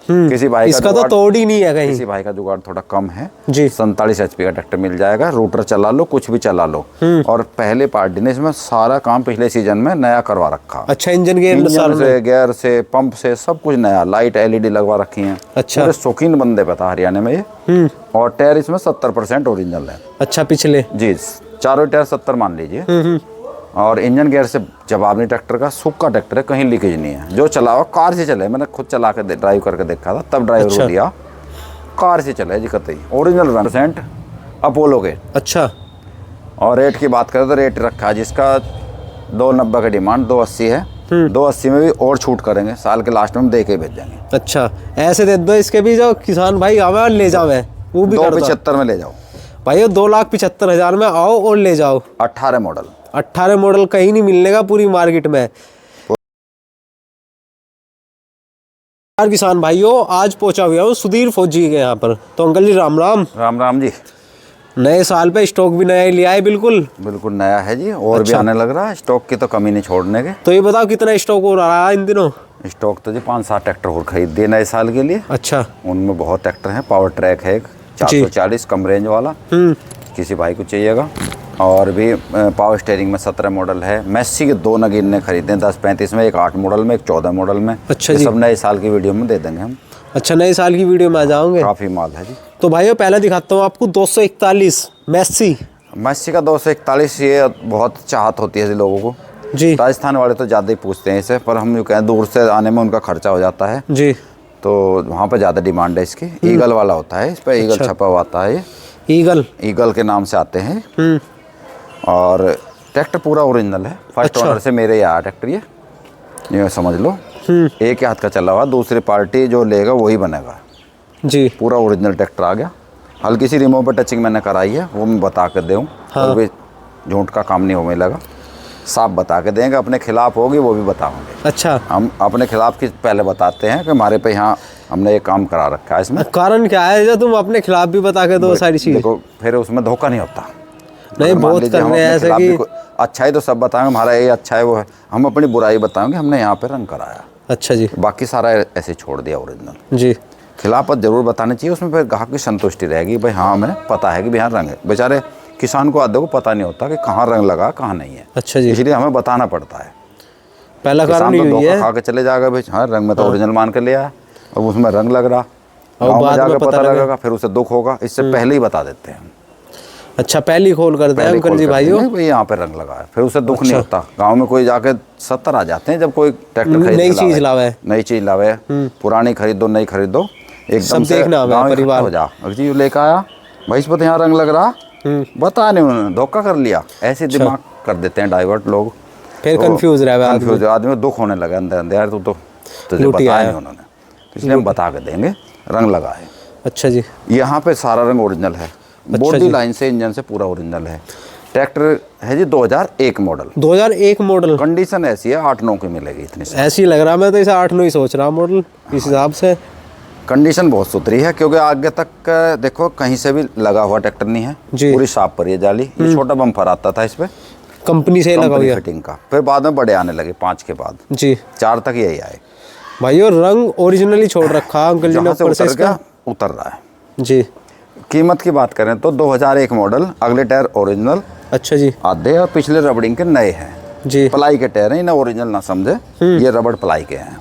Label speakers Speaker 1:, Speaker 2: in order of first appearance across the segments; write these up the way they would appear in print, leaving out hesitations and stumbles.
Speaker 1: किसी भाई
Speaker 2: इसका तो तोड़ ही नहीं है कहीं।
Speaker 1: किसी भाई का जुगाड़ थोड़ा कम है
Speaker 2: जी,
Speaker 1: 47 HP का ट्रैक्टर मिल जाएगा। रूटर चला लो, कुछ भी चला लो। और पहले पार्टी ने इसमें सारा काम पिछले सीजन में नया करवा रखा।
Speaker 2: अच्छा, इंजन
Speaker 1: से, गियर से, पंप से, सब कुछ नया। लाइट LED लगवा रखी है।
Speaker 2: अच्छा,
Speaker 1: पूरे शौकीन बंदे पे था हरियाणा में ये। और टायर इसमें 70% ओरिजिनल है।
Speaker 2: अच्छा, पिछले
Speaker 1: जी, चारों टायर 70 मान लीजिए। और इंजन गियर से जवाब नहीं ट्रैक्टर का। सूखा ट्रैक्टर है, कहीं लीकेज नहीं है। जो चलाओ कार से चले, मैंने खुद चला के ड्राइव करके देखा था, तब ड्राइवर
Speaker 2: अच्छा,
Speaker 1: को दिया। कार से चले जी कतई। ओरिजिनल 100% अपोलो के।
Speaker 2: अच्छा,
Speaker 1: और रेट की बात करें तो रेट रखा है जिसका 290 का डिमांड, 280 है। 280 में भी और छूट करेंगे, साल के लास्ट में दे के भेजेंगे।
Speaker 2: अच्छा, ऐसे दे दो इसके भी, जो किसान भाई आवे और ले जाओ, वो भी
Speaker 1: 275 में ले जाओ
Speaker 2: भाई। 2,75,000 में आओ और ले जाओ।
Speaker 1: 18 मॉडल।
Speaker 2: 18 मॉडल कहीं नहीं मिलने का पूरी मार्केट में। यार किसान भाइयों, आज पहुंचा हुआ हूँ सुधीर फौजी के यहाँ पर। तो अंकल जी राम राम।
Speaker 1: राम राम जी।
Speaker 2: नए साल पे स्टॉक भी नया ही लिया है? बिल्कुल
Speaker 1: बिल्कुल नया है जी, और भी आने लग रहा है। स्टॉक की तो कमी नहीं छोड़ने के।
Speaker 2: तो ये बताओ कितना स्टॉक हो रहा है इन दिनों?
Speaker 1: स्टॉक तो जी 5-7 ट्रैक्टर और खरीद दिए नए साल के लिए।
Speaker 2: अच्छा,
Speaker 1: उनमें बहुत ट्रैक्टर हैं। पावर ट्रैक है एक 440 कम रेंज वाला, किसी भाई को चाहिएगा। और भी पावर स्टीयरिंग में 17 मॉडल है। मैसी के 2 नगीन ने खरीदे हैं, 10-35 में, एक 8 मॉडल में, एक 14 मॉडल में।
Speaker 2: अच्छा
Speaker 1: ये
Speaker 2: जी,
Speaker 1: सब नए साल की वीडियो में दे देंगे हम।
Speaker 2: अच्छा, नए साल की वीडियो में आ जाओगे।
Speaker 1: काफ़ी माल है जी।
Speaker 2: तो भाइयों पहले दिखाता हूँ आपको 241 मैसी।
Speaker 1: मैसी का 241 ये बहुत चाहत होती है लोगों को
Speaker 2: जी।
Speaker 1: राजस्थान वाले तो ज़्यादा ही पूछते हैं इसे, पर हम जो कहें दूर से आने में उनका खर्चा हो जाता है
Speaker 2: जी,
Speaker 1: तो वहाँ पर ज़्यादा डिमांड है इसकी। ईगल वाला होता है, इस पर ईगल छपा हुआ आता है। ये ईगल के नाम से आते हैं। और ट्रैक्टर पूरा ओरिजिनल है। फर्स्ट ओनर से मेरे यहाँ ट्रैक्टर ये समझ लो। एक ही हाथ का चला हुआ, दूसरी पार्टी जो लेगा वही बनेगा
Speaker 2: जी।
Speaker 1: पूरा ओरिजिनल ट्रैक्टर आ गया। हल्की सी रिमोट पर टचिंग मैंने कराई है, वो मैं बता कर दूँ।
Speaker 2: हाँ।
Speaker 1: भी झूठ का काम नहीं होने लगा, साफ बता के देंगे। अपने खिलाफ होगी वो भी बताओगे।
Speaker 2: अच्छा,
Speaker 1: हम अपने खिलाफ की पहले बताते हैं कि हमारे पे यहाँ हमने ये काम करा रखा है। इसमें कारण
Speaker 2: क्या है जो तुम अपने खिलाफ भी बता के दो सारी चीज़?
Speaker 1: देखो फिर उसमें धोखा नहीं होता।
Speaker 2: नहीं, बहुत करने हैं ऐसे कि
Speaker 1: अच्छा है तो सब बताएंगे हमारा ये अच्छा है वो है। हम अपनी बुराई बताएंगे हमने यहाँ पे रंग कराया।
Speaker 2: अच्छा जी।
Speaker 1: बाकी सारा ऐसे छोड़ दिया ओरिजिनल
Speaker 2: जी।
Speaker 1: खिलाफत जरूर बतानी चाहिए, उसमें फिर ग्राहक की संतुष्टि रहेगी। भाई हाँ हमें पता है कि भाई यहाँ रंग है। बेचारे किसान को आधे को पता नहीं होता कि कहाँ रंग लगा कहाँ नहीं है।
Speaker 2: अच्छा जी।
Speaker 1: इसलिए हमें बताना पड़ता है।
Speaker 2: पहला कारण
Speaker 1: तो धोखा खा के चले जाएगा भाई हाँ रंग में तो ओरिजिनल मान के ले आया, अब उसमें रंग लग रहा, गाँव में जाकर पता लगेगा, फिर उसे दुख होगा। इससे पहले ही बता देते हैं।
Speaker 2: अच्छा, पहले ही खोल कर दें अंकल जी भाइयों,
Speaker 1: भाई यहाँ पे रंग लगा है, फिर उसे दुख नहीं होता। गांव में कोई जाके 70 आ जाते हैं जब कोई ट्रैक्टर खरीद
Speaker 2: नई चीज लावे,
Speaker 1: पुरानी खरीद दो नई खरीद दो, एकदम से
Speaker 2: परिवार
Speaker 1: हो जा जी लेकर आया भाई इस पर यहाँ रंग लग रहा, बता नहीं उन्होंने धोखा कर लिया। ऐसे दिमाग कर देते हैं डाइवर्ट लोग,
Speaker 2: फिर कंफ्यूज रहा
Speaker 1: आदमी दुख होने लगा अंदर अंदर, यार तू तो बताया नहीं उन्होंने, तो इसलिए हम बता के देंगे रंग लगा है।
Speaker 2: अच्छा जी।
Speaker 1: यहाँ पे सारा रंग ओरिजिनल है, बॉडी लाइन से इंजन से पूरा ओरिजिनल है। ट्रैक्टर है जी 2001 मॉडल।
Speaker 2: 2001 मॉडल।
Speaker 1: कंडीशन ऐसी है 8-9 की मिलेगी इतनी से।
Speaker 2: ऐसी लग रहा, मैं तो इसे 8-9 ही सोच रहा मॉडल इस हिसाब से।
Speaker 1: कंडीशन बहुत सुथरी है क्योंकि आगे तक देखो कहीं से भी लगा हुआ ट्रैक्टर नहीं है, पूरी साफ पर है जाली। ये छोटा बम्पर आता था इस पे
Speaker 2: कंपनी से लगा हुआ
Speaker 1: फिटिंग का, फिर बाद में बड़े आने लगे 5 के बाद
Speaker 2: जी,
Speaker 1: 4 तक यही आए।
Speaker 2: भाइयों रंग ओरिजिनली छोड़ रखा अंकल जी ने, ऊपर से इसका
Speaker 1: उतर रहा है
Speaker 2: जी।
Speaker 1: कीमत की बात करें तो 2001 मॉडल, अगले टायर ओरिजिनल।
Speaker 2: अच्छा जी।
Speaker 1: आधे और पिछले रबड़िंग के नए हैं
Speaker 2: जी,
Speaker 1: प्लाई के टायर हैं, ना ओरिजिनल ना समझे, ये रबड़ प्लाई के हैं।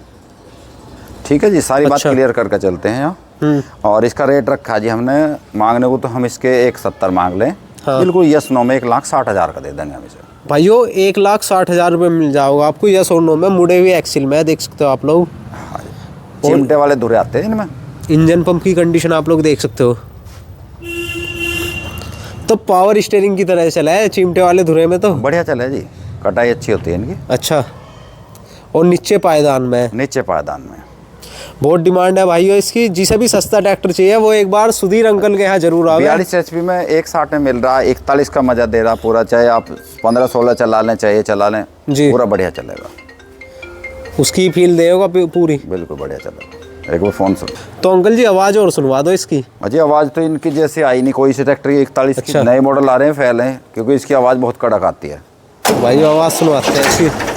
Speaker 1: ठीक है जी, सारी बात क्लियर करके चलते हैं यहाँ। और इसका रेट रखा जी हमने, मांगने को तो हम इसके 170 मांग लें, बिल्कुल यस नो में 1,60,000 का दे देंगे हम इसे।
Speaker 2: भाइयों 1,60,000 रुपये मिल जाओगा आपको यस और नो में, मुड़े हुए एक्सिल में देख सकते हो आप लोग।
Speaker 1: चिमटे वाले धुरे आते हैं इनमें।
Speaker 2: इंजन पंप की कंडीशन आप लोग देख सकते हो, तो पावर स्टीयरिंग की तरह चला है चिमटे वाले धुरे में, तो
Speaker 1: बढ़िया चला है जी, कटाई अच्छी होती है इनकी।
Speaker 2: अच्छा, और नीचे पायदान में,
Speaker 1: नीचे पायदान में
Speaker 2: बहुत डिमांड है भाइयों इसकी। जिसे भी सस्ता ट्रैक्टर चाहिए वो एक बार सुधीर अंकल के यहाँ जरूर आवे।
Speaker 1: 42 HP में 160 में मिल रहा है, 41 का मजा दे रहा पूरा, चाहे आप 15-16 चला लें चाहिए चला लें जी, पूरा बढ़िया चलेगा।
Speaker 2: उसकी फील देगा पूरी,
Speaker 1: बिल्कुल बढ़िया चलेगा। एक बार फोन सुन।
Speaker 2: तो अंकल जी आवाज़ और सुनवा दो इसकी।
Speaker 1: अजी आवाज़ तो इनकी जैसे आई नहीं कोई सी ट्रैक्टर की 41 की नए मॉडल आ रहे हैं फैल हैं, क्योंकि इसकी आवाज़ बहुत कड़क आती है।
Speaker 2: भाई आवाज़ सुनवाते हैं इसकी।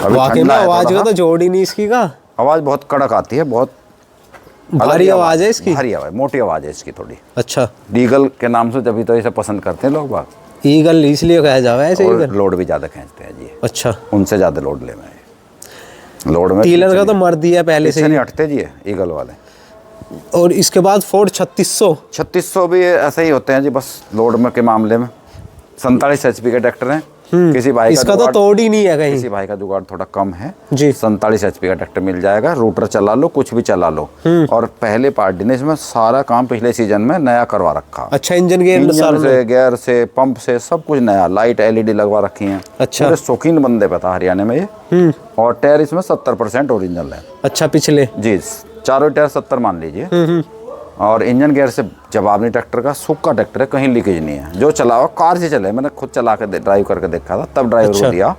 Speaker 2: वाकई में आवाज का तो जोड़ ही नहीं इसकी का।
Speaker 1: आवाज़ बहुत कड़क आती है, बहुत
Speaker 2: भारी आवाज़ है इसकी।
Speaker 1: भारी आवाज़, मोटी आवाज़ है इसकी थोड़ी।
Speaker 2: अच्छा,
Speaker 1: ईगल के नाम से तभी तो इसे पसंद करते हैं लोग बाग।
Speaker 2: ईगल इसलिए कहा जावा है ऐसे ईगल।
Speaker 1: लोड भी ज़्यादा खींचते हैं जी।
Speaker 2: अच्छा,
Speaker 1: उनसे ज़्यादा लोड ले में, लोड में
Speaker 2: टीलर का तो मर दिया पहले से
Speaker 1: नहीं हटते जी ईगल वाले।
Speaker 2: और इसके बाद फोर्ड
Speaker 1: 3600 भी ऐसे ही होते हैं जी, बस लोड में के मामले में। 47 HP के ट्रैक्टर हैं। किसी भाई
Speaker 2: इसका तो तोड़ ही नहीं है कहीं।
Speaker 1: किसी भाई का जुगाड़ थोड़ा कम है
Speaker 2: जी,
Speaker 1: 47 HP का ट्रैक्टर मिल जाएगा। रूटर चला लो, कुछ भी चला लो। और पहले पार्टी ने इसमें सारा काम पिछले सीजन में नया करवा रखा।
Speaker 2: अच्छा, इंजन
Speaker 1: से, गियर से, पंप से, सब कुछ नया। लाइट LED लगवा रखी है।
Speaker 2: अच्छा,
Speaker 1: पूरे शौकीन बंदे पे था हरियाणा में ये। और टायर इसमें 70% ओरिजिनल है।
Speaker 2: अच्छा, पिछले
Speaker 1: जी, चारों टायर 70 मान लीजिए। और इंजन गियर से जवाब नहीं ट्रैक्टर का। सूखा ट्रैक्टर है, कहीं लीकेज नहीं है। जो चलाओ कार से चले, मैंने खुद चला के ड्राइव करके देखा था, तब ड्राइवर को दिया।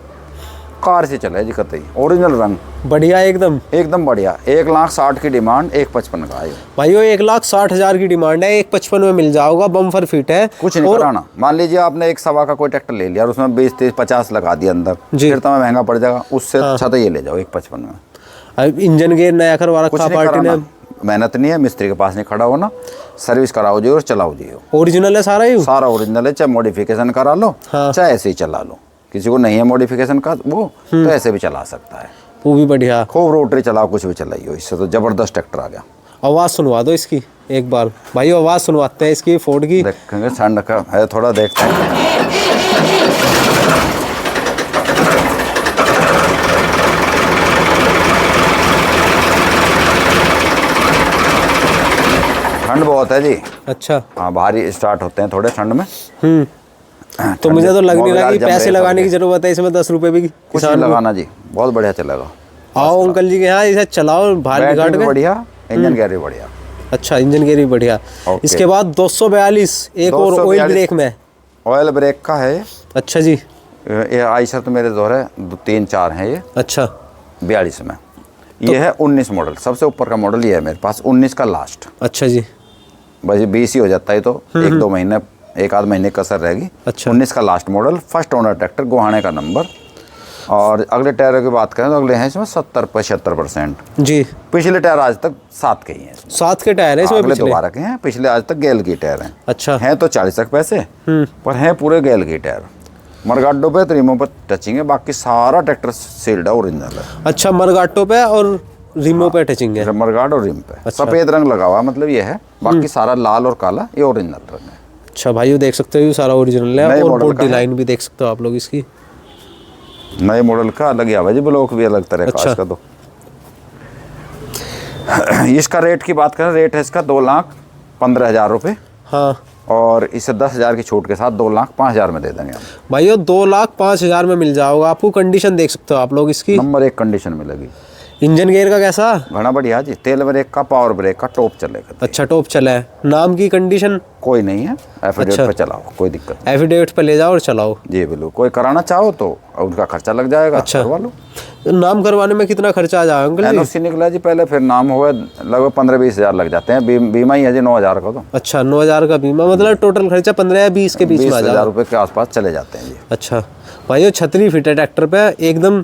Speaker 1: कार से चले जी, कतई ओरिजिनल रंग
Speaker 2: बढ़िया, एकदम
Speaker 1: बढ़िया। 1,60,000 की डिमांड, 1,55 का है
Speaker 2: भाइयों। 1,60,000 की डिमांड है, 1,55 में मिल जाओगा। बम्फर फिट है,
Speaker 1: कुछ नहीं कराना। मान लीजिए आपने 1,15 का कोई ट्रैक्टर ले लिया और उसमें 20, 30, 50 लगा दिया अंदर, फिर तो महंगा पड़ जाएगा। उससे अच्छा तो ये ले जाओ 1,55 में।
Speaker 2: इंजन गेयर नया करवा रखा पार्टी ने।
Speaker 1: मेहनत नहीं है, मिस्त्री के पास नहीं खड़ा होना, सर्विस कराओ जी और चलाओ जी।
Speaker 2: ओरिजिनल है सारा, ही
Speaker 1: सारा ओरिजिनल है। चाहे मॉडिफिकेशन करा लो, चाहे ऐसे ही चला लो। किसी को नहीं है मॉडिफिकेशन का वो, तो ऐसे भी चला सकता है।
Speaker 2: वो भी बढ़िया,
Speaker 1: खूब रोटरी चलाओ, कुछ भी चलाइयो। इससे तो जबरदस्त ट्रैक्टर आ गया।
Speaker 2: आवाज़ सुनवा दो इसकी एक बार भाई, आवाज़ सुनवाते हैं इसकी फोर्ड की।
Speaker 1: देखेंगे, ठंड का है थोड़ा, देखते हैं। ठंड बहुत है जी।
Speaker 2: अच्छा,
Speaker 1: हाँ, भारी स्टार्ट होते हैं थोड़े ठंड में।
Speaker 2: तो मुझे तो लग नहीं रहा कि पैसे लगाने की जरूरत है इसमें। 10 रुपए भी
Speaker 1: कुछ नहीं लगाना जी, बहुत बढ़िया चलेगा।
Speaker 2: आओ अंकल जी के यहाँ, इसे चलाओ, भारी गाड़ के
Speaker 1: बढ़िया, इंजन गियर भी बढ़िया।
Speaker 2: अच्छा, इंजन गियर भी बढ़िया। इसके बाद 242 एक और ऑयल ब्रेक में।
Speaker 1: ऑयल ब्रेक का है।
Speaker 2: अच्छा जी,
Speaker 1: ये आयशर तो मेरे दौर है 3-4 हैं ये।
Speaker 2: अच्छा,
Speaker 1: 42 में। ये है 19 मॉडल, सबसे ऊपर का मॉडल ये है मेरे पास, 19 का लास्ट।
Speaker 2: अच्छा जी,
Speaker 1: बस 20 ही हो जाता है तो 1-2 महीने, 1 आध महीने कसर रहेगी।
Speaker 2: अच्छा,
Speaker 1: 19 का last model, first owner tractor, गोहाने का नंबर। और अगले टायरों की बात करें तो अगले हैं इसमें 70-75%
Speaker 2: जी।
Speaker 1: पिछले टायर आज तक 7 के ही हैं इसमें।
Speaker 2: 7 के टायर है इसमें,
Speaker 1: अगले 12 के हैं, पिछले आज तक गैल की टायर हैं।
Speaker 2: अच्छा,
Speaker 1: हैं तो 40 तक पैसे, पर हैं पूरे गैल की टायर। मरगाडो पे, रिमो पर टचिंग है, बाकी सारा ट्रैक्टर सील्ड है, ओरिजिनल है।
Speaker 2: अच्छा, मरगाटो पे और रिमो पे टचिंग है।
Speaker 1: मरगाड और रिम पे
Speaker 2: अच्छा,
Speaker 1: सफेद रंग लगा हुआ, मतलब ये है। बाकी सारा लाल और काला, ये ओरिजिनल रंग है।
Speaker 2: अच्छा भाई, देख सकते हो सारा ओरिजिनल है। और बॉडी लाइन भी देख सकते हो आप लोग इसकी।
Speaker 1: नए मॉडल का अलग ही आवाज, ब्लॉक भी अलग तरह का इसका। तो इसका रेट की बात करें, रेट है इसका 2,15,000 रुपये।
Speaker 2: हाँ,
Speaker 1: और इसे 10,000 की छूट के साथ 2,05,000 में दे देंगे हम
Speaker 2: भाई। 2,05,000 में मिल जाओगा आपको। कंडीशन देख सकते हो आप लोग इसकी,
Speaker 1: नंबर 1 कंडीशन में लगी।
Speaker 2: इंजन गियर का कैसा?
Speaker 1: घना बढ़िया जी। तेल ब्रेक का, पावर ब्रेक का टॉप चलेगा।
Speaker 2: अच्छा, टॉप चला है। नाम की कंडीशन
Speaker 1: कोई नहीं है, एफिडेविट पे चलाओ, कोई दिक्कत नहीं।
Speaker 2: एफिडेविट पे ले जाओ और चलाओ
Speaker 1: जी बिल्कुल। कोई कराना चाहो तो उनका खर्चा लग जाएगा।
Speaker 2: अच्छा,
Speaker 1: करवा लो।
Speaker 2: नाम करवाने में कितना खर्चा आ जाएगा अंकल जी?
Speaker 1: NOC निकला जी पहले, फिर नाम हुआ, लगभग 15-20 हज़ार लग जाते हैं। बीमा ही है जी 9,000 का। तो
Speaker 2: अच्छा, 9,000 का बीमा, मतलब टोटल खर्चा 15 या 20 के बीच में आ जाएगा।
Speaker 1: 20,000 रुपये के आसपास चले जाते हैं जी।
Speaker 2: अच्छा भाई, छतरी फिट है ट्रैक्टर पे, एकदम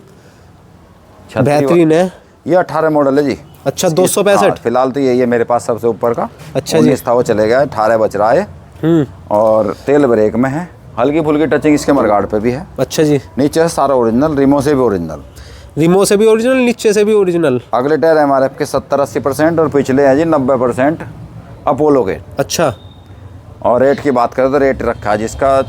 Speaker 2: बेहतरीन है।
Speaker 1: ये 18 मॉडल है जी।
Speaker 2: अच्छा, 265
Speaker 1: फिलहाल तो यही है मेरे पास सबसे ऊपर का।
Speaker 2: अच्छा जी,
Speaker 1: था वो चले गया, 18 बच रहा है। और तेल ब्रेक में है, हल्की फुल्की टचिंग इसके मरगाड़ पे भी है।
Speaker 2: अच्छा जी,
Speaker 1: नीचे है सारा ओरिजिनल, रिमो से भी ओरिजिनल।
Speaker 2: रिमो से भी ओरिजिनल, नीचे से भी ओरिजिनल।
Speaker 1: अगले टायर MRF के 70-80% और पिछले हैं जी 90% अपोलो के।
Speaker 2: अच्छा,
Speaker 1: और रेट की बात करें तो रेट रखा है जिसका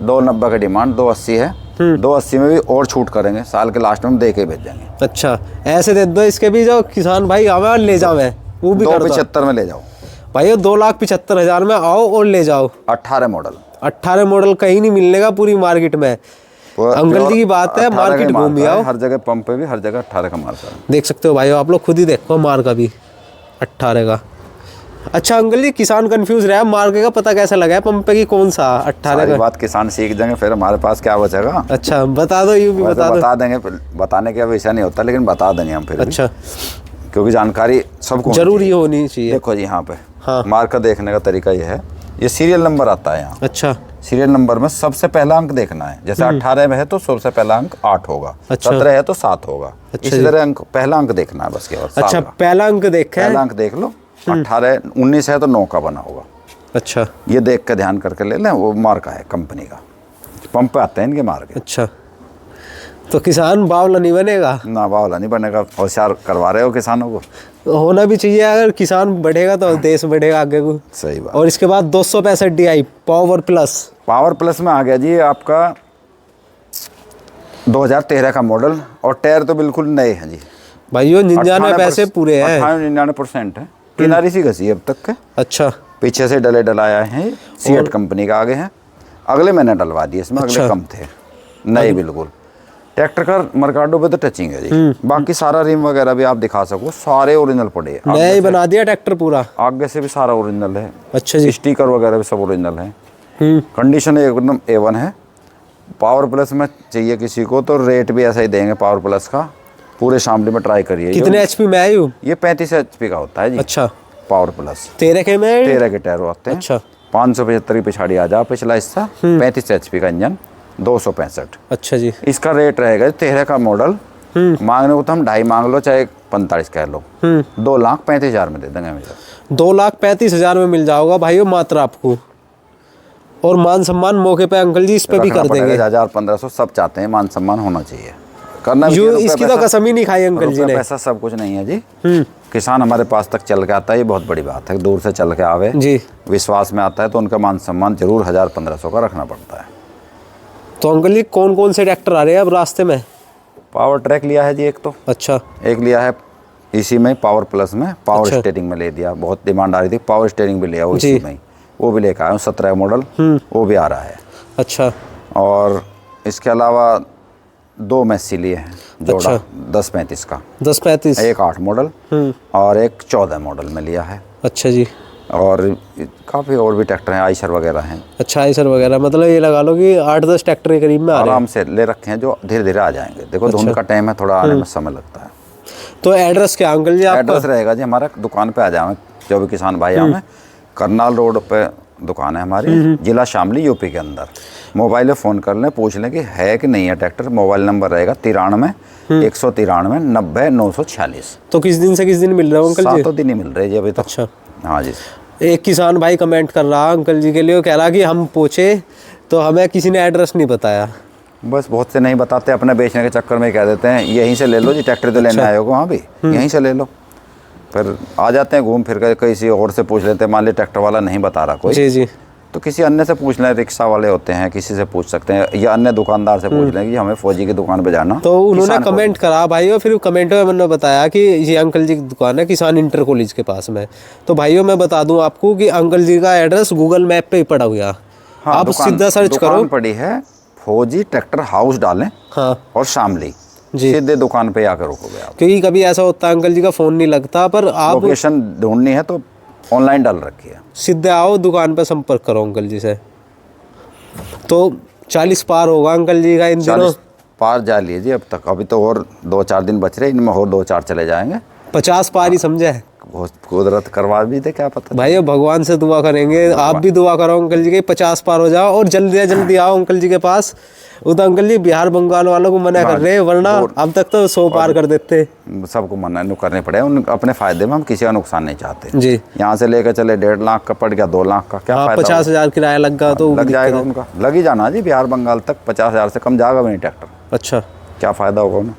Speaker 1: 290 का डिमांड, 280 है। 280 में भी और छूट करेंगे, साल के लास्ट में हम दे के भेजेंगे।
Speaker 2: अच्छा, ऐसे दे दो इसके भी, जो किसान भाई आवे ले जाओ, वो भी
Speaker 1: 275 में ले जाओ
Speaker 2: भाई। 2,75,000 में आओ और ले जाओ।
Speaker 1: 18 मॉडल।
Speaker 2: 18 मॉडल कहीं नहीं मिलने का पूरी मार्केट में। अंकल जी की बात है, मार्केट घूम भी आओ,
Speaker 1: हर जगह पंप पे भी, हर जगह 18 का माल है।
Speaker 2: देख सकते हो भाई, आप लोग खुद ही देखो मार का भी 18 का। अच्छा अंकल जी, किसान कंफ्यूज रहा, मार्के का पता कैसे लगा है पंप पे की कौन सा 18 का?
Speaker 1: बात किसान सीख जाएंगे, फिर हमारे पास क्या बचेगा।
Speaker 2: अच्छा, बता दो, यूं भी बता
Speaker 1: देंगे। बताने का विषय नहीं होता, लेकिन बता देंगे हम फिर।
Speaker 2: अच्छा,
Speaker 1: क्योंकि जानकारी सबको
Speaker 2: जरूरी होनी चाहिए।
Speaker 1: देखो जी, यहाँ पे
Speaker 2: हाँ,
Speaker 1: मार्का देखने का तरीका ये है, ये सीरियल नंबर आता है यहाँ।
Speaker 2: अच्छा,
Speaker 1: सीरियल नंबर में सबसे पहला अंक देखना है। जैसे 18 में है तो सबसे पहला अंक 8 होगा।
Speaker 2: अच्छा।
Speaker 1: 17 है तो 7 होगा।
Speaker 2: अच्छा
Speaker 1: इसी तरह अंक पहला अंक देखना है बस केवल।
Speaker 2: अच्छा, पहला अंक देखा है।
Speaker 1: पहला अंक देख लो। 18 19 है तो 9 का बना होगा।
Speaker 2: अच्छा,
Speaker 1: ये देख के ध्यान करके ले लें। वो मार्का है कंपनी का, पंप पे आते हैं इनके मार्के।
Speaker 2: अच्छा, तो किसान बावला नहीं बनेगा?
Speaker 1: ना बावला नहीं बनेगा। होशियार करवा रहे हो किसानों को।
Speaker 2: होना भी चाहिए, अगर किसान बढ़ेगा तो देश बढ़ेगा आगे को।
Speaker 1: सही बात।
Speaker 2: और इसके बाद 265 DI power plus.
Speaker 1: Power plus में आ गया जी आपका 2013 का मॉडल, और टायर तो बिल्कुल नए हैं जी
Speaker 2: भाइयों। 99 पैसे पूरे हैं।
Speaker 1: 99% है। किनारी सी घसी अब तक के।
Speaker 2: अच्छा,
Speaker 1: पीछे से डले डलाया है। सीएट कंपनी का आगे है। अगले मैंने डलवा दिए इसमें।
Speaker 2: अच्छा।
Speaker 1: अगले कम थे, नए बिल्कुल। ट्रैक्टर का मर्काडो पे तो टचिंग है जी। बाकी सारा रिम वगैरह भी आप दिखा सको, सारे ओरिजिनल पड़े हैं।
Speaker 2: नया ही बना दिया ट्रैक्टर पूरा।
Speaker 1: आगे से भी सारा ओरिजिनल है।
Speaker 2: अच्छा जी।
Speaker 1: स्टिकर वगैरह भी सब ओरिजिनल है। कंडीशन एकदम A1 है। पावर प्लस में चाहिए किसी को तो रेट भी ऐसा ही देंगे पावर प्लस का। पूरे शामली में ट्राई करिए।
Speaker 2: कितने HP में है यू?
Speaker 1: ये 35 HP का होता है जी।
Speaker 2: अच्छा,
Speaker 1: पावर प्लस
Speaker 2: 13 के में?
Speaker 1: 13 के टायर होते हैं।
Speaker 2: अच्छा,
Speaker 1: 575 की पिछाड़ी आ जा पिछला हिस्सा। 35 HP का इंजन, 265।
Speaker 2: अच्छा जी।
Speaker 1: इसका रेट रहेगा 13 का मॉडल। मांगने को तो हम 2.5 मांग लो चाहे 45 कह लो, 2,35,000 में दे देंगे भैया।
Speaker 2: 2,35,000 में मिल जाओगा भाइयों मात्र आपको। और मान सम्मान मौके पे अंकल जी इस पे भी कर देंगे।
Speaker 1: 1,000-1,500 सब चाहते हैं, मान सम्मान होना चाहिए। करना भी
Speaker 2: जो
Speaker 1: रुपया
Speaker 2: इसकी तो
Speaker 1: पैसा-
Speaker 2: कसम ही नहीं खाई अंकल जी ने।
Speaker 1: पैसा सब कुछ नहीं है जी। किसान हमारे पास तक चल के आता है, ये बहुत बड़ी बात है। दूर से चल के आवे
Speaker 2: जी,
Speaker 1: विश्वास में आता है तो उनका मान सम्मान जरूर 1,000-1,500 का रखना पड़ता है।
Speaker 2: तो अंकल जी कौन कौन से ट्रैक्टर आ रहे हैं अब रास्ते में?
Speaker 1: पावर ट्रैक लिया है जी एक तो।
Speaker 2: अच्छा,
Speaker 1: एक लिया है इसी में पावर प्लस में, पावर
Speaker 2: अच्छा।
Speaker 1: स्टीयरिंग में ले दिया। बहुत डिमांड आ रही थी, पावर स्टीयरिंग भी लिया वो
Speaker 2: जी।
Speaker 1: इसी में ही। वो भी लेकर आया हूँ 17 मॉडल, वो भी आ रहा है।
Speaker 2: अच्छा,
Speaker 1: और इसके अलावा 2 मैसी लिए हैं जोड़ा।
Speaker 2: अच्छा।
Speaker 1: 10-35 का,
Speaker 2: 10-35।
Speaker 1: एक 8 मॉडल और एक 14 मॉडल में लिया है।
Speaker 2: अच्छा जी।
Speaker 1: और काफ़ी और भी ट्रैक्टर हैं, आइशर वगैरह हैं।
Speaker 2: अच्छा, आइसर वगैरह, मतलब ये लगा लो कि 8-10 ट्रैक्टर के करीब में आ रहे हैं।
Speaker 1: आराम से ले रखे हैं जो धीरे धीरे आ जाएंगे। देखो धुंध का टाइम है, थोड़ा आने में समय लगता है।
Speaker 2: तो एड्रेस क्या अंकल जी आपका?
Speaker 1: एड्रेस रहेगा जी हमारा, दुकान पे आ जाए जो भी किसान भाई हमें। करनाल रोड पे दुकान है हमारी, जिला शामली यूपी के अंदर। मोबाइल में फ़ोन कर लें, पूछ लें कि है कि नहीं है ट्रैक्टर। मोबाइल नंबर रहेगा 93 193 90 946।
Speaker 2: तो किस दिन से किस दिन मिल रहा है अंकल जी?
Speaker 1: 7 दिन ही मिल रहे जी अभी तक।
Speaker 2: अच्छा।
Speaker 1: हाँ जी।
Speaker 2: एक किसान भाई कमेंट कर रहा अंकल जी के लिए, वो कह रहा कि हम पूछे तो हमें किसी ने एड्रेस नहीं बताया।
Speaker 1: बस बहुत से नहीं बताते, अपने बेचने के चक्कर में कह देते हैं यहीं से ले लो जी, ट्रैक्टर तो लेने आए हो वहाँ भी यहीं से ले लो। फिर आ जाते हैं घूम फिर कर, किसी और से पूछ लेते हैं। मान ली ट्रैक्टर वाला नहीं बता रहा कोई,
Speaker 2: जी जी,
Speaker 1: तो किसी अन्य से पूछ लें। रिक्शा वाले होते हैं, किसी से पूछ सकते हैं, या अन्य दुकानदार से पूछ लें कि हमें फौजी की दुकान पे जाना।
Speaker 2: तो उन्होंने
Speaker 1: किसान को-
Speaker 2: कमेंट करा भाइयों, फिर कमेंट में मैंने बताया कि ये अंकल जी की दुकान है किसान इंटर कॉलेज के पास में। तो भाइयों मैं बता दूं आपको कि अंकल जी का एड्रेस गूगल मैप पे ही पड़ा हुआ।
Speaker 1: हाँ,
Speaker 2: आप सीधा सर्च करो,
Speaker 1: दुकान पड़ी है फौजी ट्रैक्टर हाउस डालें
Speaker 2: हाँ
Speaker 1: और शामली,
Speaker 2: जी।
Speaker 1: सीधे दुकान पे आकर रुकोगे आप।
Speaker 2: क्योंकि कभी ऐसा होता है अंकल जी का फ़ोन नहीं लगता, पर आप
Speaker 1: लोकेशन ढूंढनी है तो ऑनलाइन डाल रखी है।
Speaker 2: सीधे आओ दुकान पे, संपर्क करो अंकल जी से। तो 40 पार होगा अंकल जी का इन दिनों।
Speaker 1: 40 पार जा लिए जी अब तक। अभी तो और 2-4 दिन बच रहे, इनमें और 2-4 चले जाएंगे।
Speaker 2: 50 पार ही समझे
Speaker 1: बहुत कुदरत करवा भी दे, क्या पता।
Speaker 2: भाई। भगवान से दुआ करेंगे, आप भी दुआ करो अंकल जी के 50 पार हो जाओ और जल्दी से जल्दी आओ अंकल जी के पास। वो तो अंकल जी बिहार बंगाल वालों को मना कर रहे हैं, वरना अब तक तो 100 पार कर देते।
Speaker 1: सबको मना करने पड़े, उन अपने फायदे में। हम किसी का नुकसान नहीं चाहते
Speaker 2: जी।
Speaker 1: यहाँ से लेकर चले 1.5 लाख का पड़ गया, 2 लाख का क्या
Speaker 2: हाँ,
Speaker 1: फायदा।
Speaker 2: 50,000 किराया लग गया तो
Speaker 1: लग जाएगा उनका, लग ही जाना जी। बिहार बंगाल तक 50,000 से कम जाएगा भी नहीं ट्रैक्टर।
Speaker 2: अच्छा,
Speaker 1: क्या फ़ायदा होगा उन्हें।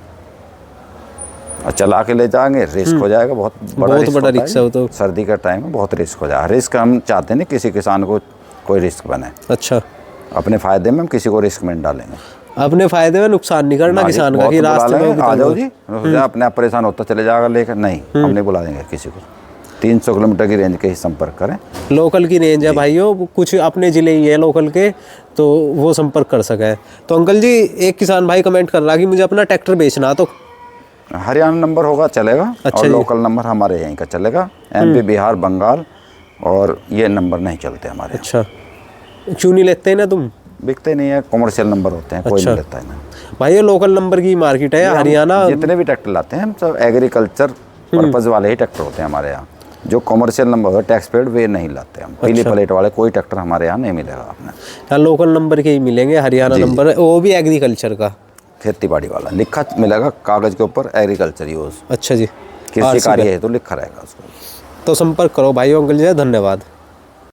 Speaker 1: और चला के ले जाएंगे, रिस्क हो जाएगा। बहुत बड़ा
Speaker 2: रिस्क है वो तो।
Speaker 1: सर्दी का टाइम है, बहुत रिस्क हो जाएगा। रिस्क हम चाहते नहीं किसी किसान को कोई रिस्क बने।
Speaker 2: अच्छा,
Speaker 1: अपने फ़ायदे में हम किसी को रिस्क में नहीं डालेंगे।
Speaker 2: अपने फायदे में नुकसान नहीं करना किसान का कि रास्ते में
Speaker 1: आ जाओ जी, अपने आप परेशान होता चले जाएगा लेकर। नहीं, हम नहीं बुला देंगे किसी को। 300 किलोमीटर की रेंज के ही संपर्क करें।
Speaker 2: लोकल की रेंज है भाइयों, कुछ अपने ज़िले ही है लोकल के, तो वो संपर्क कर सके। तो अंकल जी एक किसान भाई कमेंट कर रहा कि मुझे अपना ट्रैक्टर बेचना, तो
Speaker 1: हरियाणा नंबर होगा चलेगा।
Speaker 2: अच्छा
Speaker 1: और
Speaker 2: जी।
Speaker 1: लोकल नंबर हमारे यहीं का चलेगा। MP बिहार बंगाल और ये नंबर नहीं चलते हमारे।
Speaker 2: अच्छा, क्यों नहीं लेते ना तुम?
Speaker 1: बिकते नहीं है, कमर्शियल नंबर होते हैं, कोई
Speaker 2: अच्छा।
Speaker 1: नहीं लेता है ना।
Speaker 2: भाई ये लोकल नंबर की मार्केट है हरियाणा।
Speaker 1: जितने भी ट्रैक्टर लाते हैं हम सब एग्रीकल्चर पर्पज़ वाले ही ट्रैक्टर होते हैं हमारे यहाँ। जो कॉमर्शियल नंबर टैक्स पेड वे नहीं लाते हम। पीली प्लेट वाले कोई ट्रैक्टर हमारे यहाँ नहीं मिलेगा आपने।
Speaker 2: यहाँ लोकल नंबर के ही मिलेंगे, हरियाणा नंबर, वो भी एग्रीकल्चर का,
Speaker 1: खेती बाड़ी वाला लिखा मिलेगा कागज के ऊपर, एग्रीकल्चर यूज।
Speaker 2: अच्छा जी,
Speaker 1: कृषि कार्य है तो लिखा रहेगा उसको।
Speaker 2: तो संपर्क करो भाई अंकल जी, धन्यवाद।